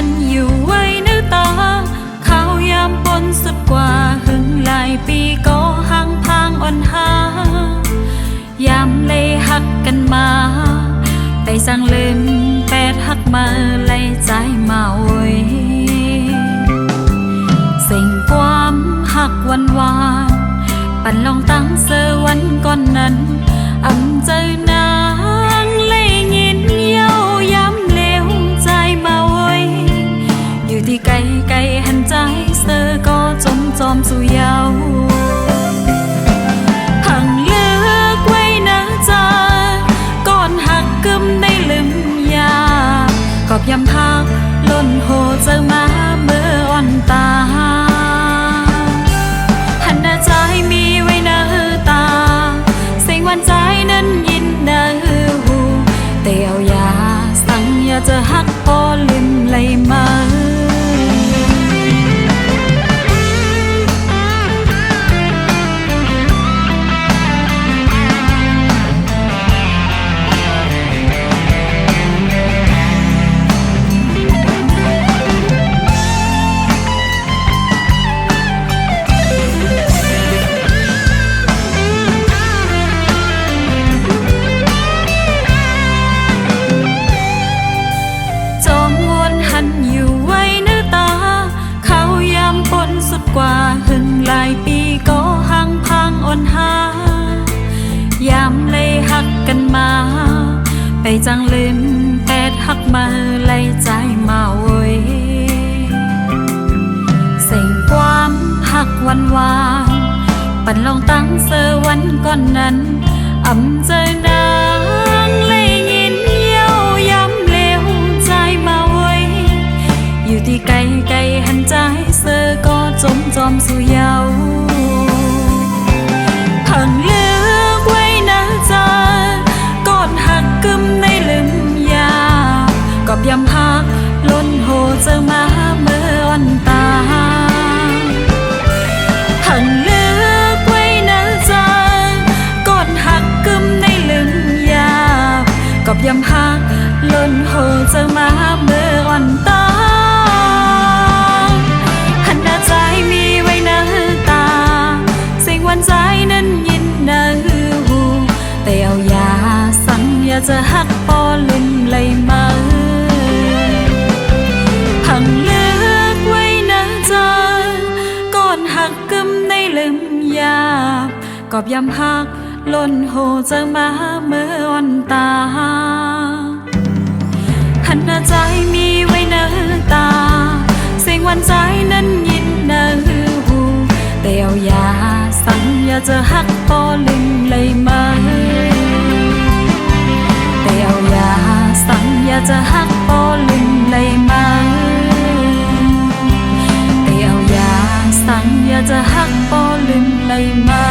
หันอยู่ไว้ในตาเขายามปนสุดกว่าหึงหลายปีก็ห่างพางอ่อนหายามเลยหักกันมาไปสั่งลืมแปดหักมาเลยใจมาโวยสิ่งความหักวันวานปั่นลองตั้งเสวันก่อนนั้นอำเจอนางเลยยินเย้าย้ำเลี้ยวใจมาโวยอยู่ที่ไกลไกลหันใจเสอก็จมจอมสู่เยาหังเลือกไว้นะจ๊ะก่อนหักกึมได้ลืมยากอบยำพักล้นโหเจอมาเมื่ออ่อนตาหันหน้าใจมีไว้เนอตาสิ่งวันใจนั้นยินเนอหูเตียวยาสั่งอย่าจะหักพอลืมเลยมากว่าหึงหลายปีก็ห่างพางอ่อนหายามเลยหักกันมาไปจังลืมแปดหักมาเลยใจมาโวยสิ่งความหักวันวานปั่นลองตั้งเสวันก่อนนั้นอำเจอนางเลยยินเย้าย้ำเลี้ยวใจมาโวยอยู่ที่ไกลไกลหันใจเสอก็จมจอมสู่เยาหังเลือกไว้นะจ๊ะก่อนหักกึมในลืมยากอบยำหักล้นโหเจอมาเมื่ออ่อนตาหังเลือกไว้นะจ๊ะก่อนหักกึมในลืมยากอบยำหักล้นโหเจอมาเมื่ออ่อนตาใจมีไว้เนอตาสิ่งวันใจนั้นยินเนอหูเตียวยาสั่งอย่าจะหักพอลืมเลยมาหังเลือกไว้นะจ๊ะก่อนหักกึมได้ลืมยากอบยำหักล้นโหเจอมาเมื่ออ่อนตาหันหน้าใจมีไว้เนอตาสิ่งวันใจนั้นยินเนอหูเตียวยาสั่งอย่าจะหักพอลืมเลยมาเตียวยาสั่งอย่าจะหักพอลืมเลยมาเตียวยาสั่งอย่าจะหักพอลืมเลยมา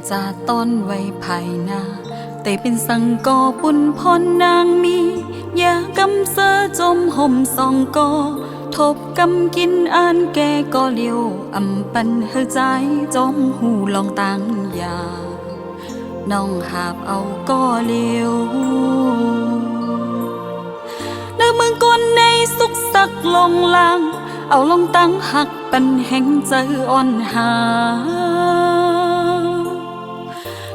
จาต้อนไว้ภายหน้าแต่เป็นสังกอปุ่นพรนางมีอย่ากำเสอจมห่มสองกอทบกำกินอ่านแกก็เลี้ยวอำปันเฮใจจอมหูลองตังยาน้องหาบเอาก็เลี้ยวเนื้อเมืองกนในสุกสักลงลางเอาลงตั้งหักปันแห่งใจอ่อนหา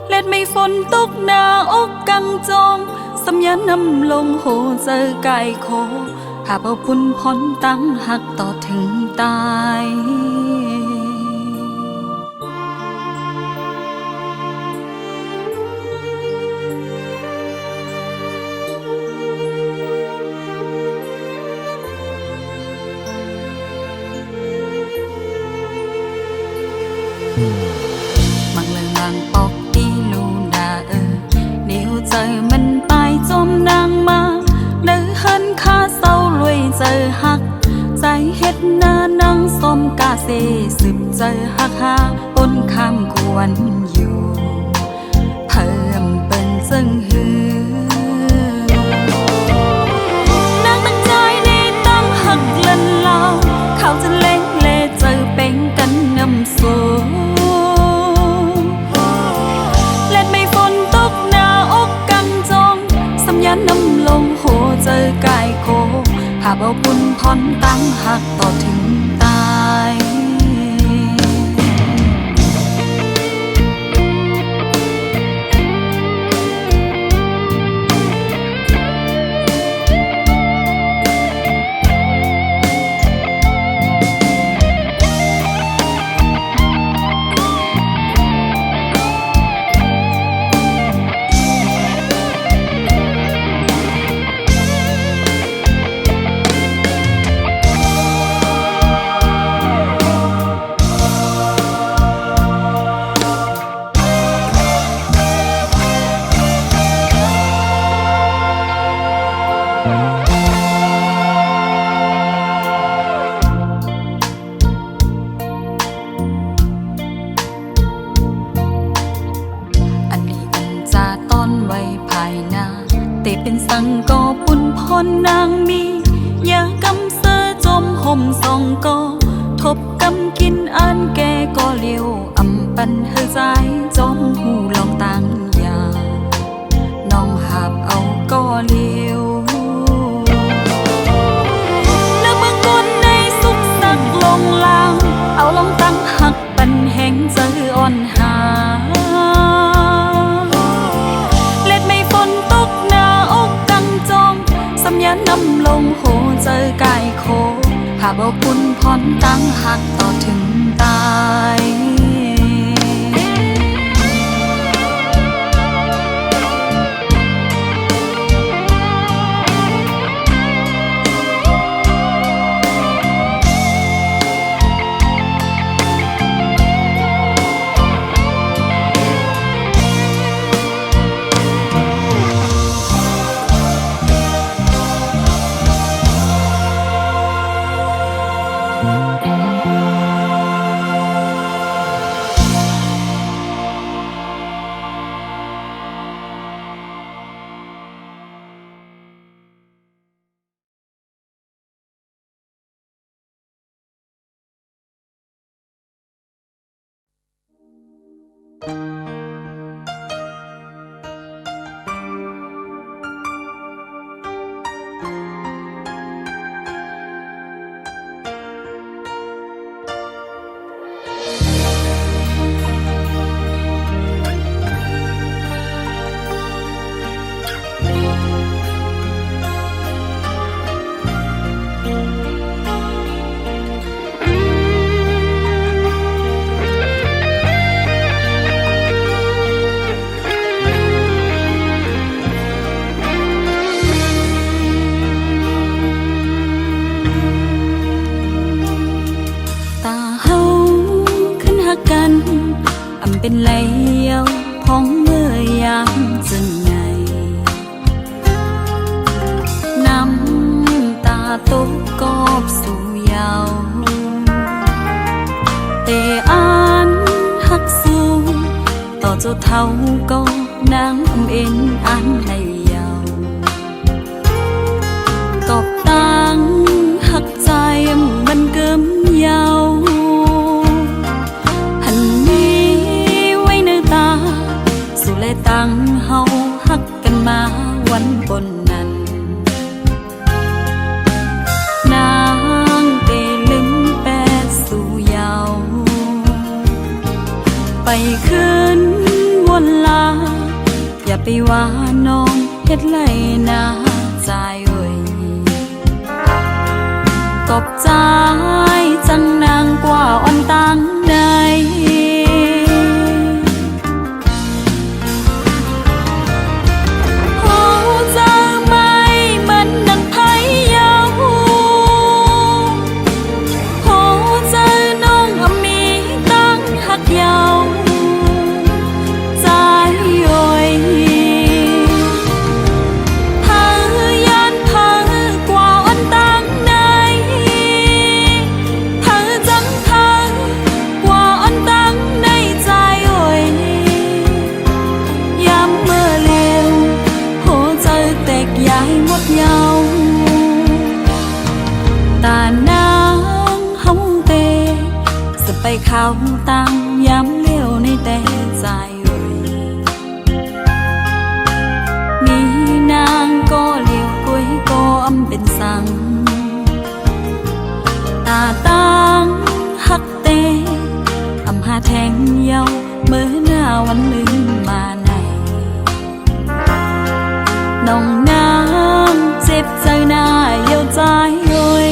เล็ดไม่ฝนตกหน้าอกกังจองสำยันนำลงโหเจอกายโคหาบเอาปุ่นพรตั้งหักต่อถึงตายมังเลยมังปอกดีลูนานิ้วเจอมันตายจมนางมาเดินหันข้าเศร้ารวยเจอหักใจเฮ็ดหน้านังสมกาเซสืบเจอหักหาปนคำควรอยู่เพิ่มเป็นจึงหือนางตั้งใจในตั้งหักเล่นเล่าเขาจะเล่งเล่เจอเป็นกันนำสูน้ำลงโหเจอกายโคหาบเอาปุ่นพรตั้งหักต่อถึงตายเป็นสังกอปุ่นพรนางมีอย่ากำเสอจมห่มสองกอทบกำกินอ่านแกก็เลี้ยวอำปันเฮใจจอมหูลองตังยาน้องหาบเอาก็เลี้ยวเนื้อเมืองกนในสุกสักลงลางเอาลองตั้งหักปันแห่งใจอ่อนหาสำยันนำลงโหเจอกายโคหาบเอาปุ่นพรตั้งหักต่อถึงตายเป็นไหลเยาพองเมื่อยามจึงไงน้ำตาตกกอบสู่เยาแต่อ่านหักสูต่อจ cho thâu câu nắng êm an này giàu cọp tăng hắc dài mình cơm nhau hành mi quay nơi ta dù lệ tăng hậu hắc cần má quanh bồn nằn nàng tê lưng bé dù giàuไปขึ้นวนลาอย่าไปว่าน้องเฮ็ดไรนะใจเอ่ยกอบใจจังนางกว่าอ่อนตังใดโอ้จะไม่เหมือนดังไผยาวโอ้ใจน้องมีตั้งหักยาวไปเข้าตังย้ำเลี้ยวในแต่ใจเอ่ยมีนางก็เลี้ยวกุ้ยก็อำเป็นสังตาตังหักเตอำหาแทงเยาเมื่อหน้าวันลืมมาในน้องนางเจ็บใจหน้าเยี่ยวใจเอ่ย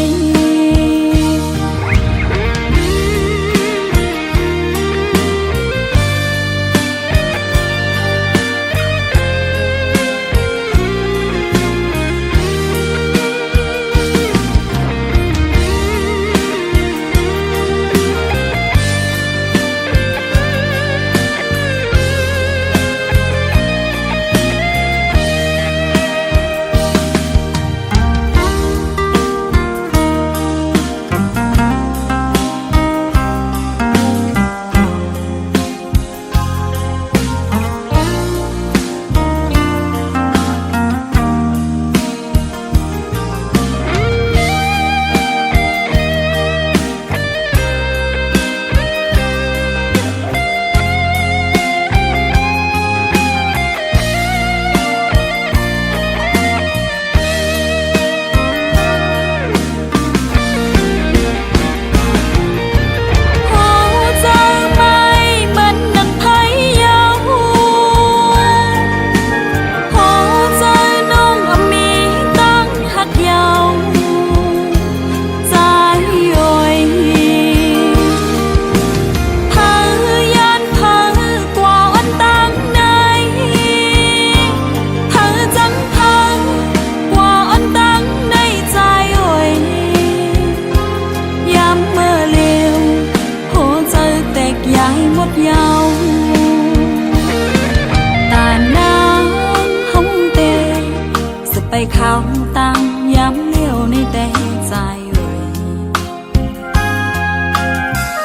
ไปเข้าตังย้ำเลี้ยวในแต่ใจเอ่ย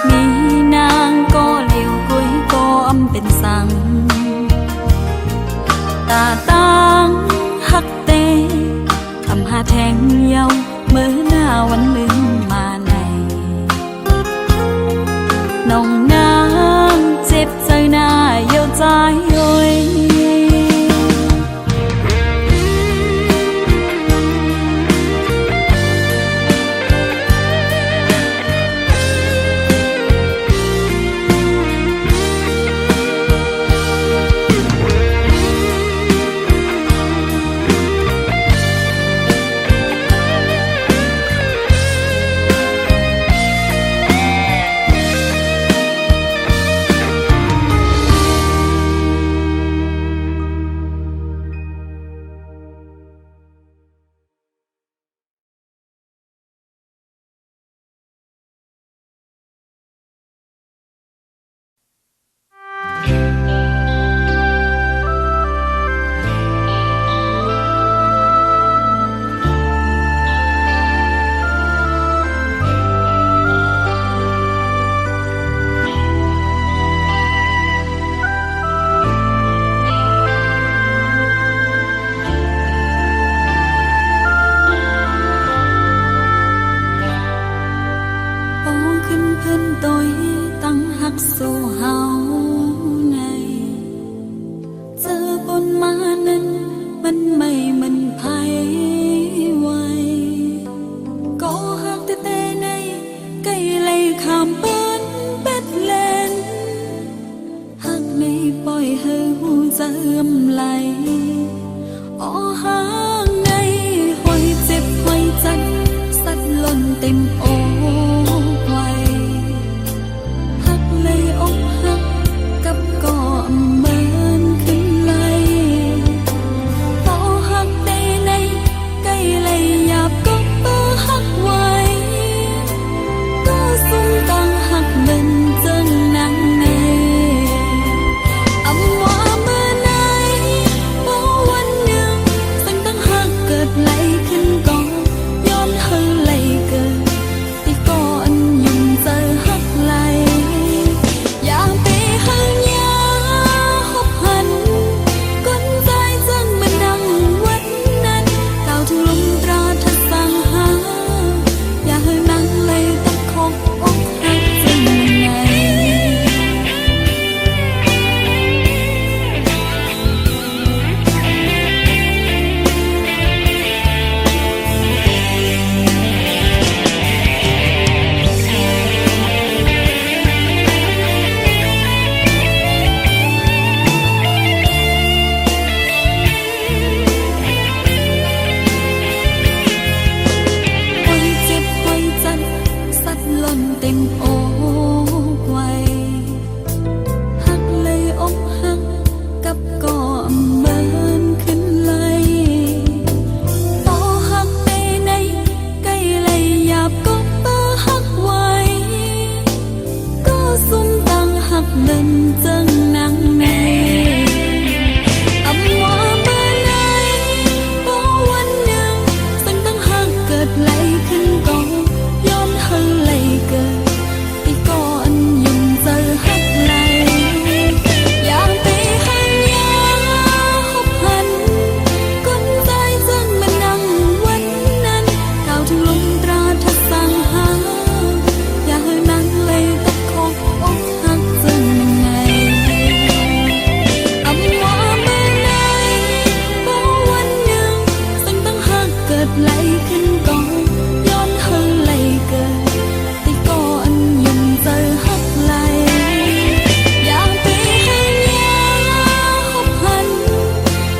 มีนางก็เลี้ยวกุ้ยก็อำเป็นสังตาตังหักเตอำหาแทงเยาเมื่อหน้าวันลืมมาในน้องนางเจ็บใจหน้าเยี่ยวใจเอ่ย ต็มอกไว้หักเลยอกหักกับก่อเมินขึ้นไหลพอหักได้ในใกล้เลยหยาบก็เปิดหักไว้ก็สุ่มตั้งหักเดินจังนางในอำว่าเมื่อไหนพอวันหนึ่งสิ่งตั้งหักเกิดไหลขึ้นก่อนย้อนเฮาไหลเกิดที่ก่อนยุ่งเจอหักไหลอยากไปหายาหบหันก้นใจจังมันดังวันนั้นก้าวถึงลมตราทัดสั่งหาอย่าให้นั่งเลยตะคอกอกหักจังไงหอยเจ็บหอยจัดสัดหล่นเต็มอกไว้หักเลยอกหักกับก่อเมินขึ้นไหลพอหักไปในใกล้เลยหยาบก็เปิดหักไว้ก็สุ่มตั้งหักเดินจังนางในอำว่าเมื่อไหนพอวันหนึ่งสิ่งตั้งหักเกิดไหลขึ้นก่อนย้อนเฮาไหลเกิดที่ก่อนยุ่งเจอหักไหลอยากไปหายาหบหันก้นใจจังมันดังวันนั้นก้าวถึงลมตราทัดสั่งหาอย่าให้นั่งเลยตะคอกอกหักจังไงอำว่าเมื่อไหนพอวันหนึ่งสิ่งตั้งหักเกิดไหลขึ้นก่อนย้อนเฮาไหลเกิดที่ก่อนยุ่งเจอหักไหลอยากไปหายาหบหัน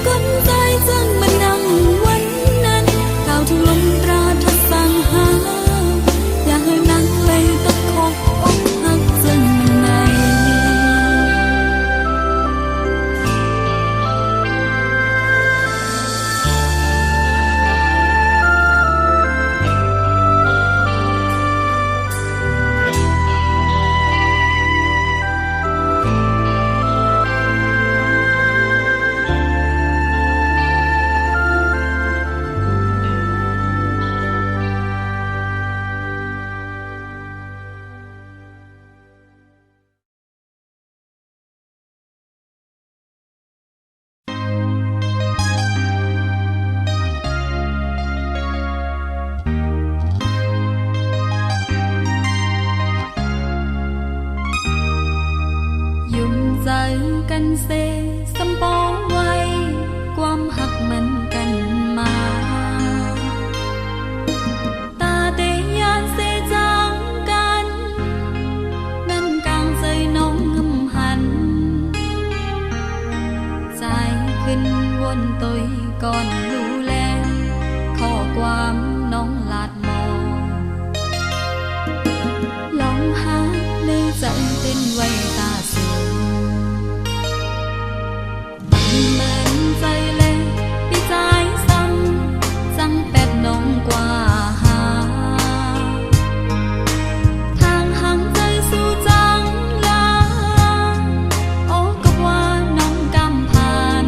ก้นใจจังมันดังวันนั้นก้าวถึงลมตราทัดสั่งหาอย่าให้นั่งเลยตะคอกอกหักจังไง ยุ่มใจกันเซสำปองไว้ความหักมันกันมาตาเตยานเสจางกันนั่นกลางใจน้องงำหันใจขึ้นวนตุยก่อนรู้แล้วข้อความน้องลาดมองลองหาในใจเต้นไว้ตาสูงเหมือนใจเล่พี่ใจซ้ำจังแป๊บน้องกว่าหาทางห่างใจสู่จังลาโอ้ก็ว่าน้องกำผ่าน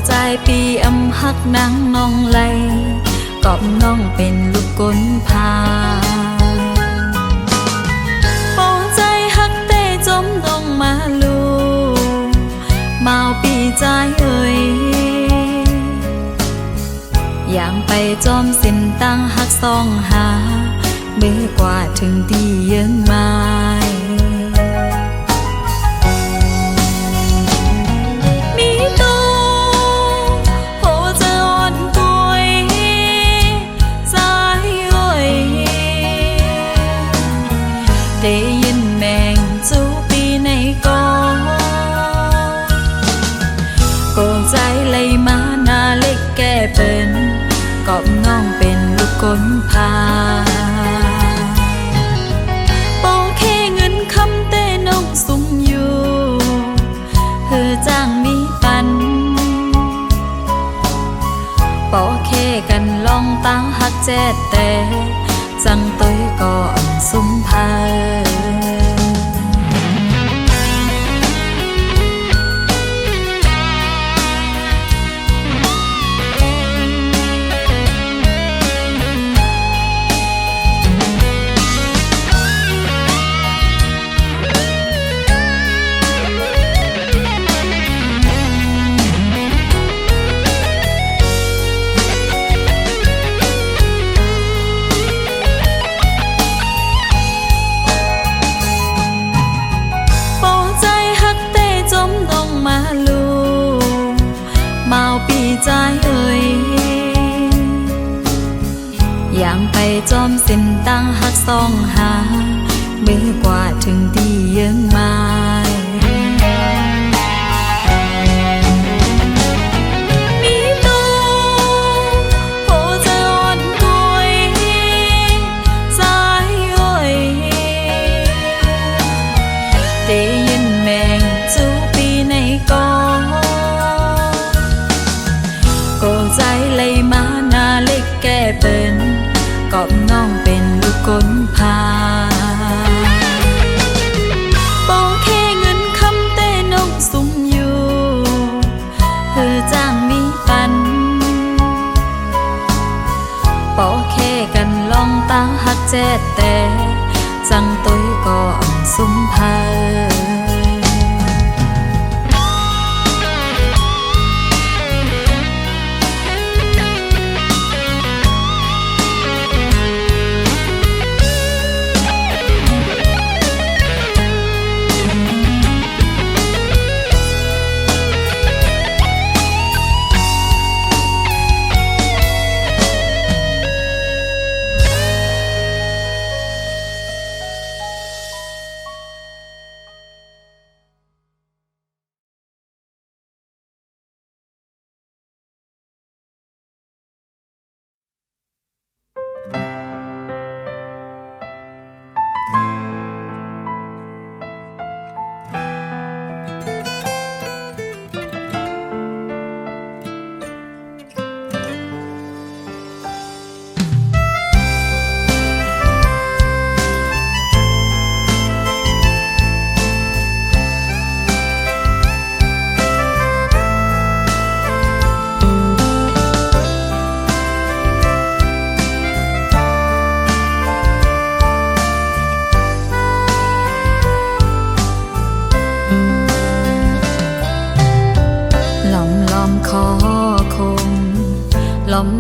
ใจปีอำฮักนางน้องไหลกอบน้องเป็นลูกกลพาปองใจฮักเต้จมลงมาลูเมาปีใจเอ่ยอย่างไปจอมสินตั้งฮักซองหาเมื่อกว่าถึงที่ยังมาได้ยินแมงจูปีในกองโกงใจเลยมาหน้าเล็กแก่เป็นกอบน้องเป็นลูกกลพาโปแค่เงินคำเต้น้องสุ่มอยู่เพื่อจ้างมีปันโปแค่กันลองตั้งฮักแจ๊ดแต่จังต้อยก่อนสุมพาใจเอ่ยอย่างไปจอมสินตั้งฮักซองหาเมื่อกว่าถึงที่ยังมามีตัวโหจะอ่อนกวยใจเอ่ยได้ยินแมงจูปีในกองโกงใจเลยมาหน้าเล็กแก่เป็นกอบน้องเป็นลูกกลพาโปแค่เงินคำเต้น้องสุ่มอยู่เพื่อจ้างมีปันโปแค่กันลองตั้งฮักแจ๊ดแต่จังต้อยก่อนสุ่มพา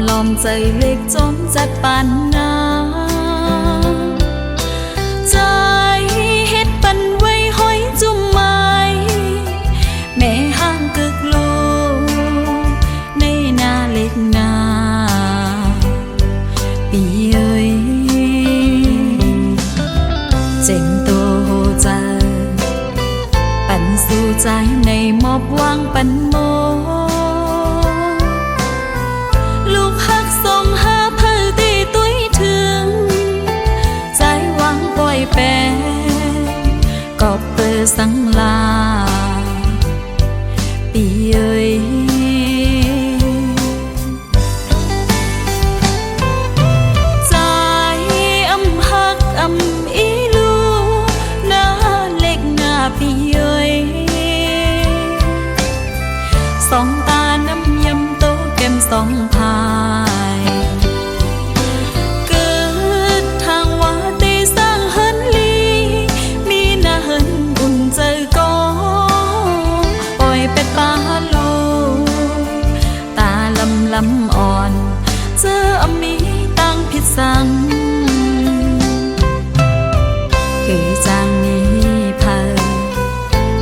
ล้อมใจเล็กจมจัดปานนาใจเฮ็ดปันไว้ห้อยจุ่มไม้แม่ห้างกึกลูในนาเล็กนาปีเอ้ยเจ๋งตัวโหใจปันสู่ใจในมอบวางปันโมลูกฮักส่งหาเพื่อตีตุ้ยถึงใจหวังปล่อยแปรก็เปิดสังลาปีเอ้ยใจอำฮักอำอีลูหน้าเล็กหน้าปีเอ้ยสองตาน้ำ องพายเกิดทางว่าตีสร้างเฮินลีมีหน้าเฮินอุ่นเจอก็ปล่อยเป็ดปลาโลตาลำอ่อนเจออมีตั้งผิดสั่งคือจางนี้เพอ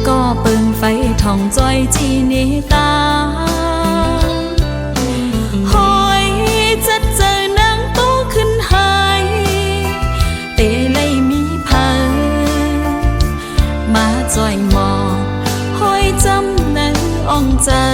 ก็เปิงไฟท่องจ้อยจีนีตาหอยจะเจอนางโตขึ้นหายเตเลยมีเพอมาจ้อยหมอหอยจำนั้นอ่องเจอ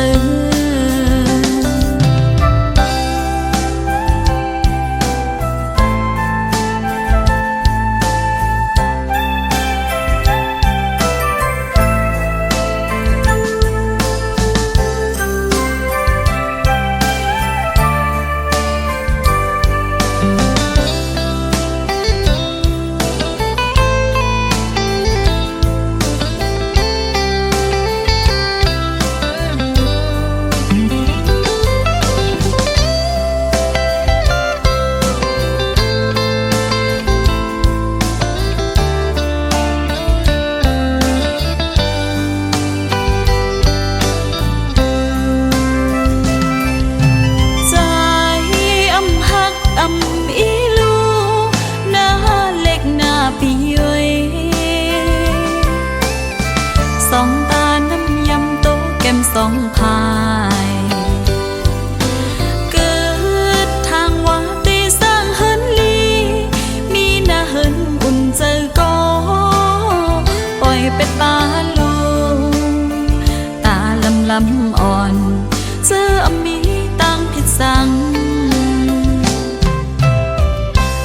สองพายเกิดทางว่าตีสร้างเฮินลีมีหน้าเฮินอุ่นเจอก็ปล่อยเป็ดปลาโลตาลำอ่อนเจออมีตั้งผิดสั่ง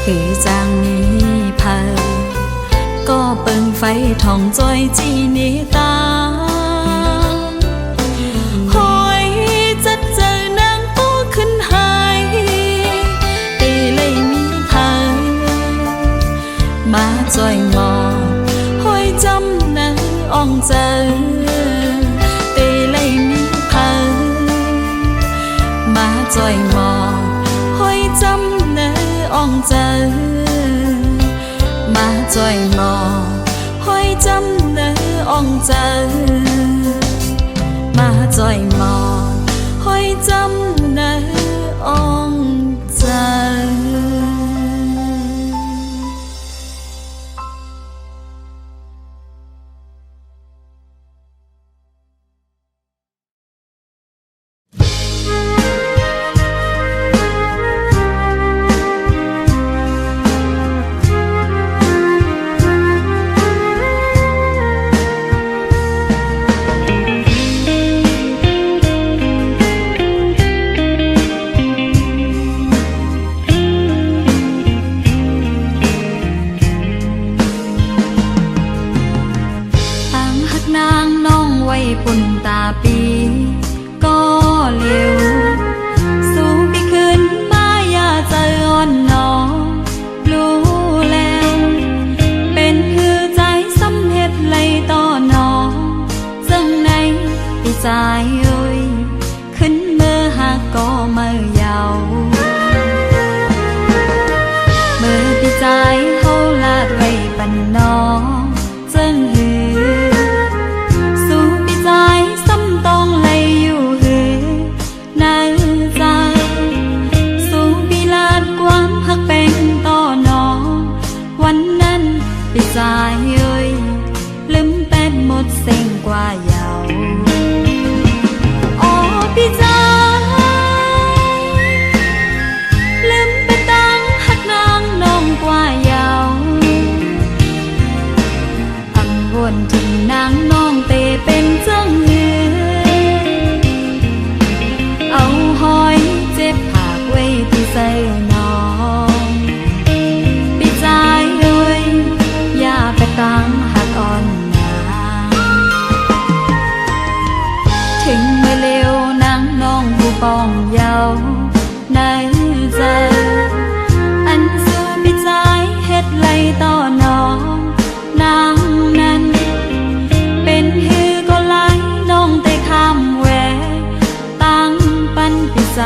คือจางนี้เพอก็เปิงไฟท่องจ้อยจีนีตามาจ้อยหมอหอยจำนะอ่องเจอเตเลยมีเพอมาจ้อยหมอหอยจำนะอ่องเจอมาจ้อยหมอหอยจำนะอ่องเจอมาจ้อยหมอหอยจำนะอ่องเจอปุ่นตาปีก็เร็วสูงปีขึ้นมาอย่าใจอ่อนน้องรู้แล้วเป็นคือใจสำเฮ็ดเลยต่อน้องจังในปีใจเอ้ยขึ้นเมื่อหากก็เมื่อยาวเมื่อปีใจเฮาลาดไว้ปันน้องจังหือต้องเลยอยู่หือในใจสูงปีลาดความหักเป็นต่อน้องวันนั้นปีใจเอ้ยลืมเป็นหมดเส้นกว่าเยาโอ้ปีใจลืมไปตั้งหักนางน้องกว่าเยาอังวนถึงนางน้องเตเป็นจังหือเอาหอยเจ็บผากไว้ที่ใส่น้องปีใจเอ้ยอย่าไปตั้งหักอ่อนนาถึงเมื่อเร็วนางน้องผู้ปองเยาในใจอันสู้ปีใจเฮ็ดไล่ต่อน้องนางนั้นเป็นฮือก็ไล่น้องแต่คำแหวตั้งปันปีใจ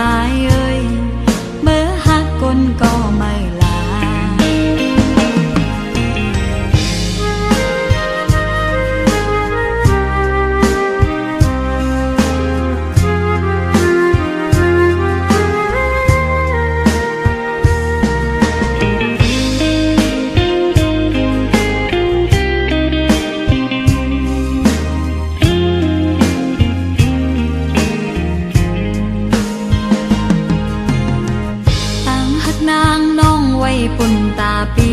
ปุ่นตาปี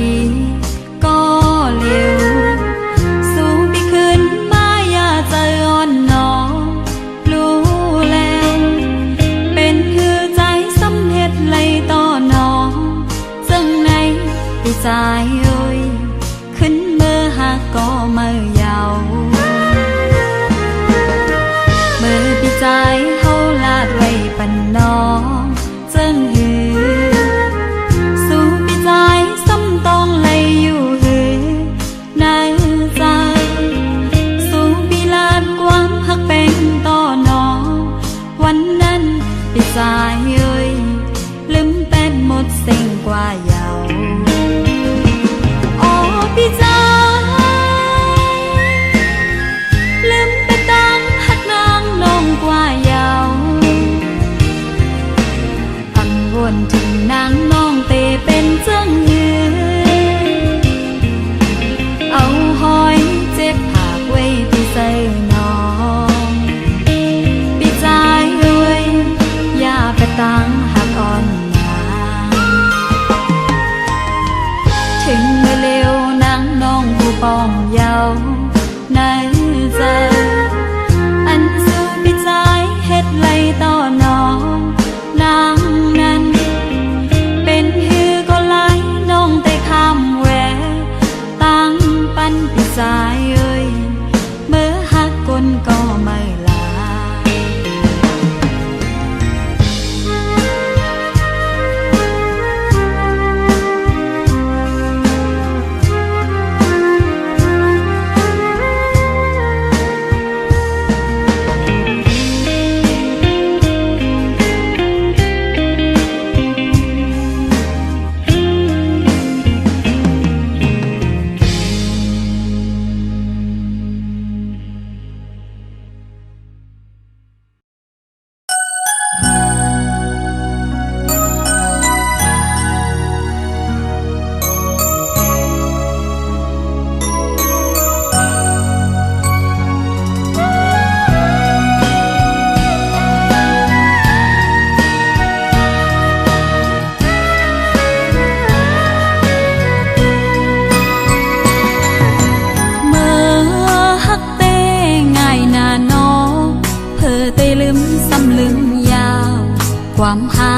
ก็เร็วสูงปีขึ้นมาอย่าใจอ่อนน้องรู้แล้วเป็นคือใจสำเร็จเลยต่อน้องจังในปีใจเอ้ยขึ้นเมื่อหากก็เมื่อยาวเมื่อปีใจเฮาลาดไว้ปันน้องจังหือสู่ปีใจซ้ำต้องเลยอยู่หือในใจสู่ปีลาดความหักเป็นต่อน้องวันนั้นปีใจเอ้ยลืมเป็นหมดสิ่งกว่ายาวโอ้ปีใจลืมไปตั้งหักนางน้องกว่ายาวอันวนถึงนางน้องเตเป็นจังยืนเอาหอยเจ็บผากไว้ที่ใส่น้องปีใจเอ้ยอย่าไปตั้งหักอ่อนถึงเมื่อเร็วนางน้องผู้ปองเยาว์ในใจอันสู้ปีใจเฮ็ดไล่ต่อน้องนางนั้นเป็นฮือก็ไล่น้องแต่คำแหวตั้งปันปีใจเอ้ยเมื่อหักคนก็ไม่ลาความหา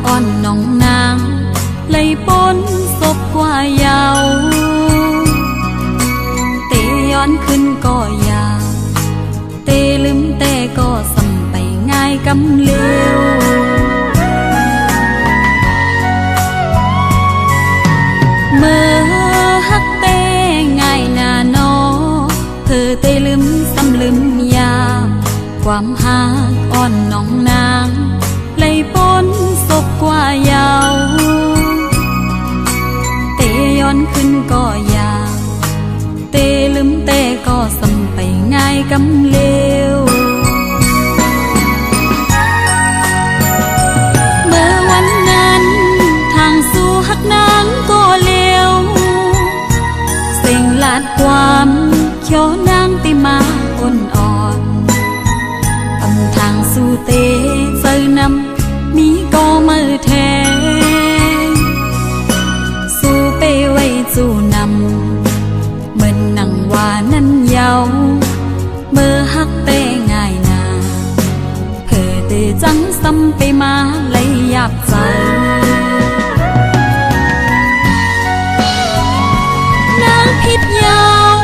อ่อนน้องนางเลยปนศพกว่ายาวเตย้อนขึ้นก็ยาวเตลืมแต่ก็สัมไปง่ายกำเร็วเมื่อฮักเตง่ายหน้าน้อเธอเตลืมซ้ำลืมยาวความหาอ่อนน้องนางเลยปนศพกว่ายาวเตย้อนขึ้นก็ยาวเตลืมแต่ก็สัมไปง่ายกำเร็วเมื่อวันนั้นทางสู่หักนางก็เร็วเสียงลาดความเขียวนางติมาอ่อนๆอำทางสู่เตเจอนำมีก็มือแทงสู้ไปไว้จู่นำเหมือนนังว่านั้นเยาเมื่อฮักเต้ง่ายนาเพื่อเตจังซ้ำไปมาเลยหยาบใจนางพิษยาว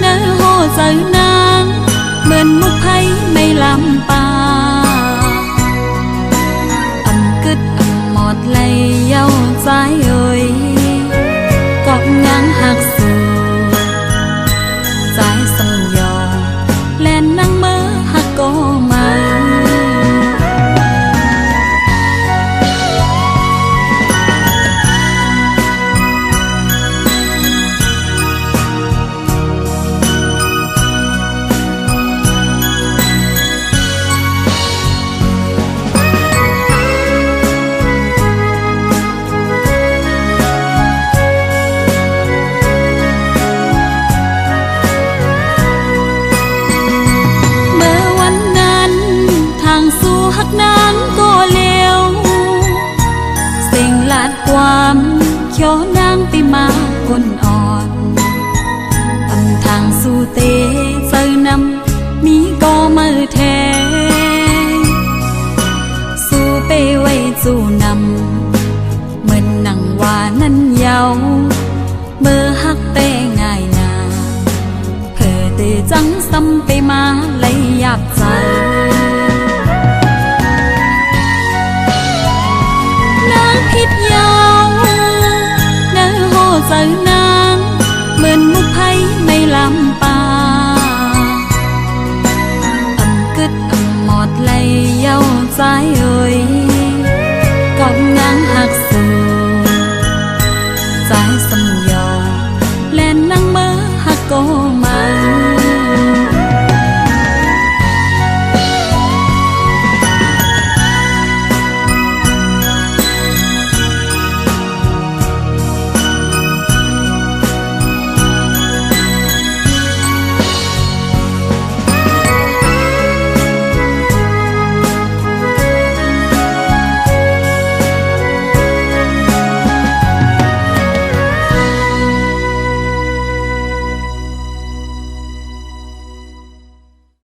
นางโหใจนางเหมือนมุกไผ่ไม่ลำปาเลยเย้าใจเอ่ยก็ยังหักสู่ใจสังยอแล่นนั่งเมื่อหักก็มาความ ยอนางติมาคนอ่อนตำทางสู่เตเจอนำมีก็มือแทสู้ไปไว้จูน